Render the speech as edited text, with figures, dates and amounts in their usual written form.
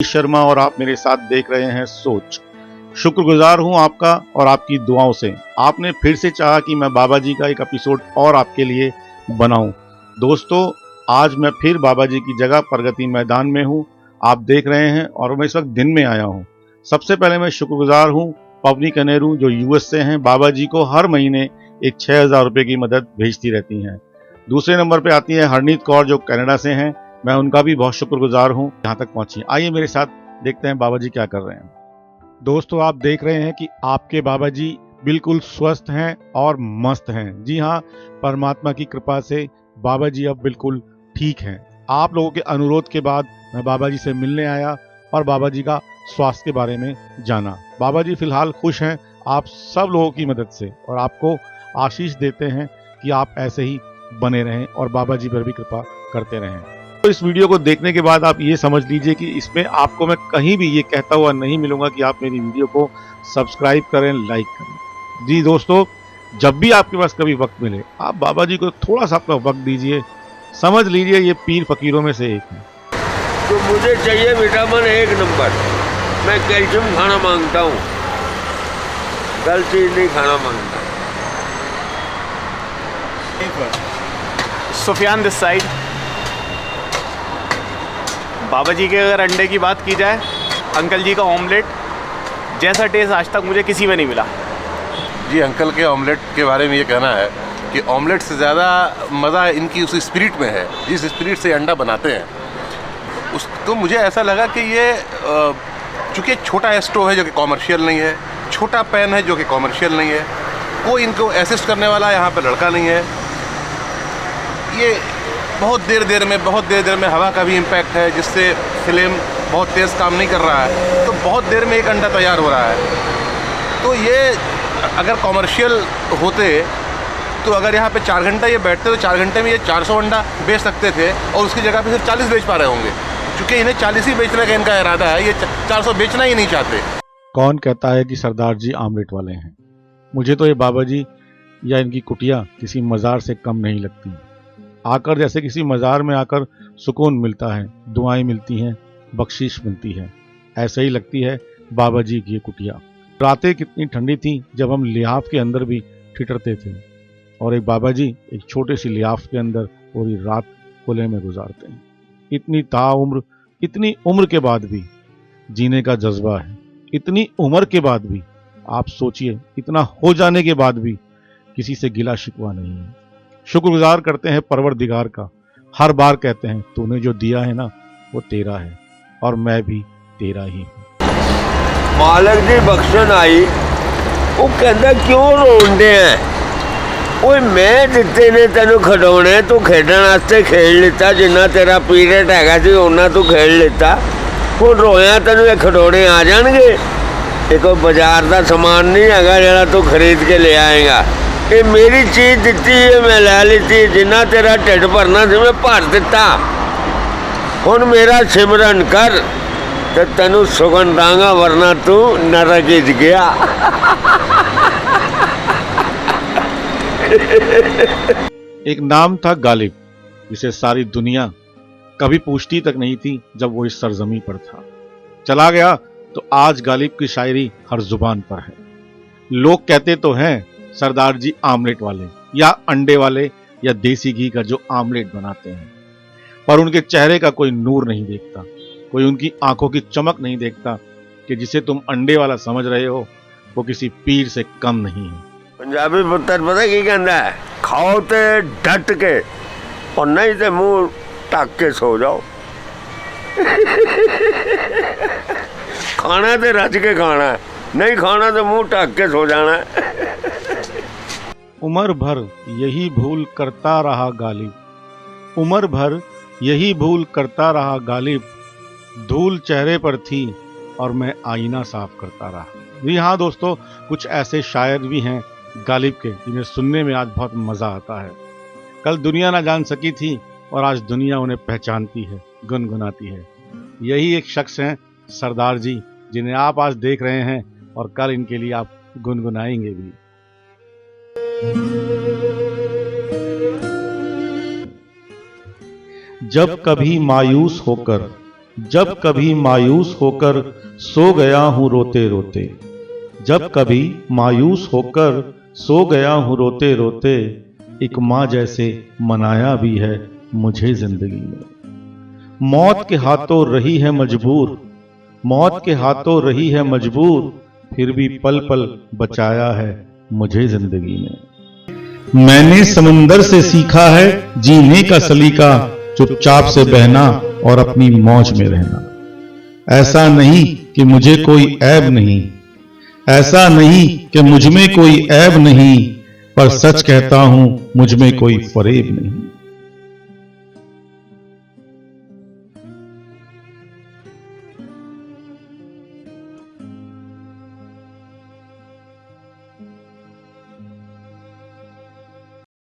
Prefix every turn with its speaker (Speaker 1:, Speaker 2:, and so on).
Speaker 1: शर्मा और आप मेरे साथ देख रहे हैं सोच। शुक्रगुजार हूं आपका और आपकी दुआओं से। आपने फिर से चाहा कि मैं बाबा जी का एक एपिसोड और आपके लिए बनाऊं। दोस्तों, आज मैं फिर बाबा जी की जगह प्रगति मैदान में हूं। आप देख रहे हैं और मैं इस वक्त दिन में आया हूं। सबसे पहले मैं शुक्रगुजार हूं पवनी कनेरू जो यूएस से हैं। बाबा जी को हर महीने एक 6,000 रुपये की मदद भेजती रहती हैं। दूसरे नंबर पे आती है हरनीत कौर जो कनाडा से हैं। मैं उनका भी बहुत शुक्रगुजार हूं यहाँ तक पहुंची। आइए मेरे साथ देखते हैं बाबा जी क्या कर रहे हैं। दोस्तों, आप देख रहे हैं कि आपके बाबा जी बिल्कुल स्वस्थ हैं और मस्त हैं। जी हाँ, परमात्मा की कृपा से बाबा जी अब बिल्कुल ठीक हैं। आप लोगों के अनुरोध के बाद मैं बाबा जी से मिलने आया और बाबा जी का स्वास्थ्य के बारे में जाना। बाबा जी फिलहाल खुश हैं आप सब लोगों की मदद से और आपको आशीष देते हैं कि आप ऐसे ही बने रहें और बाबा जी पर भी कृपा करते रहें। तो इस वीडियो को देखने के बाद आप ये समझ लीजिए कि इसमें आपको मैं कहीं भी ये कहता हुआ नहीं मिलूंगा कि आप मेरी वीडियो को सब्सक्राइब करें, लाइक करें। जी दोस्तों, जब भी आपके पास कभी वक्त मिले आप बाबा जी को थोड़ा सा अपना वक्त दीजिए। समझ लीजिए ये पीर फकीरों में से एक है।
Speaker 2: तो मुझे चाहिए विटामिन 1 नंबर। मैं कैल्शियम खाना मांगता हूँ, गलत चीज नहीं खाना मांगता।
Speaker 3: Sufiyan this side. बाबा जी के अगर अंडे की बात की जाए, अंकल जी का ऑमलेट जैसा टेस्ट आज तक मुझे किसी में नहीं मिला।
Speaker 4: जी, अंकल के ऑमलेट के बारे में ये कहना है कि ऑमलेट से ज़्यादा मज़ा इनकी उस स्पिरिट में है, जिस स्पिरिट से अंडा बनाते हैं तो मुझे ऐसा लगा कि ये चूँकि छोटा स्टोव है जो कि कॉमर्शियल नहीं है, छोटा पैन है जो कि कॉमर्शियल नहीं है, कोई इनको असिस्ट करने वाला यहाँ पर लड़का नहीं है। ये बहुत देर में हवा का भी इम्पैक्ट है जिससे फ्लेम बहुत तेज़ काम नहीं कर रहा है, तो बहुत देर में एक अंडा तैयार हो रहा है। तो ये अगर कॉमर्शियल होते तो अगर यहाँ पे 4 घंटा ये बैठते तो 4 घंटे में ये 400 अंडा बेच सकते थे और उसकी जगह पे सिर्फ 40 बेच पा रहे होंगे। क्योंकि इन्हें 40 ही बेचने का इनका इरादा है, ये 400 बेचना ही नहीं चाहते।
Speaker 1: कौन कहता है कि सरदार जी आमलेट वाले हैं? मुझे तो ये बाबा जी या इनकी कुटिया किसी मज़ार से कम नहीं लगती। आकर जैसे किसी मज़ार में आकर सुकून मिलता है, दुआएं मिलती हैं, बख्शिश मिलती है, ऐसे ही लगती है बाबा जी की ये कुटिया। रातें कितनी ठंडी थी जब हम लिहाफ के अंदर भी ठिठरते थे और एक बाबा जी एक छोटे सी लिहाफ के अंदर पूरी रात खुले में गुजारते हैं। इतनी उम्र के बाद भी जीने का जज्बा है। इतनी उम्र के बाद भी आप सोचिए, इतना हो जाने के बाद भी किसी से गिला शिकवा नहीं है। शुक्रगुजार करते हैं परवरदिगार का। हर बार कहते हैं तूने जो दिया है ना वो तेरा है और मैं भी तेरा ही हूँ।
Speaker 2: मालक जी बख्शन आई, वो कहता क्यों रोंदे हैं? ओए मैं जिते ने तेन खिडौने तू खेडन वास्ते खेल लिता, जिन्ना तेरा पीरियड हैगा सी उन्ना तू खेल लिता। हुण रोया तेन ये खिडौने आ जाएंगे? ये कोई बाजार का समान नहीं हैगा जिहड़ा तू खरीद के ले आएगा। ये मेरी चीज़ दिती है, मैं लै लीती। जिन्ना तेरा ढिड भरना सी मैं भर दिता। हुण मेरा सिमरन कर तो तेनू सुगन दांगा, वरना तू नरक च गया।
Speaker 1: एक नाम था गालिब, जिसे सारी दुनिया कभी पूछती तक नहीं थी जब वो इस सरजमी पर था। चला गया तो आज गालिब की शायरी हर जुबान पर है। लोग कहते तो हैं सरदार जी आमलेट वाले या अंडे वाले या देसी घी का जो आमलेट बनाते हैं, पर उनके चेहरे का कोई नूर नहीं देखता, कोई उनकी आंखों की चमक नहीं देखता कि जिसे तुम अंडे वाला समझ रहे हो वो किसी पीर से कम नहीं है।
Speaker 2: पंजाबी पुत्र पता की कहता है, खाओ ते डट के और नहीं तो मुंह ढक के सो जाओ। खाना तो रज के खाना है, नहीं खाना तो मुंह ढक के सो जाना है।
Speaker 1: उम्र भर यही भूल करता रहा गालिब, उम्र भर यही भूल करता रहा गालिब, धूल चेहरे पर थी और मैं आईना साफ करता रहा। जी हाँ दोस्तों, कुछ ऐसे शायर भी हैं गालिब के जिन्हें सुनने में आज बहुत मज़ा आता है। कल दुनिया ना जान सकी थी और आज दुनिया उन्हें पहचानती है, गुनगुनाती है। यही एक शख्स हैं सरदार जी, जिन्हें आप आज देख रहे हैं और कल इनके लिए आप गुनगुनाएंगे भी। जब कभी मायूस होकर जब कभी मायूस होकर सो गया हूं रोते रोते, जब कभी मायूस होकर सो गया हूं रोते रोते, एक माँ जैसे मनाया भी है मुझे जिंदगी में। मौत के हाथों रही है मजबूर, मौत के हाथों रही है मजबूर, फिर भी पल पल बचाया है मुझे जिंदगी में। मैंने समंदर से सीखा है जीने का सलीका, चुपचाप से बहना और अपनी मौज में रहना। ऐसा नहीं कि मुझे कोई ऐब नहीं, ऐसा नहीं कि मुझ में कोई ऐब नहीं, पर सच कहता हूं मुझ में कोई फरेब नहीं।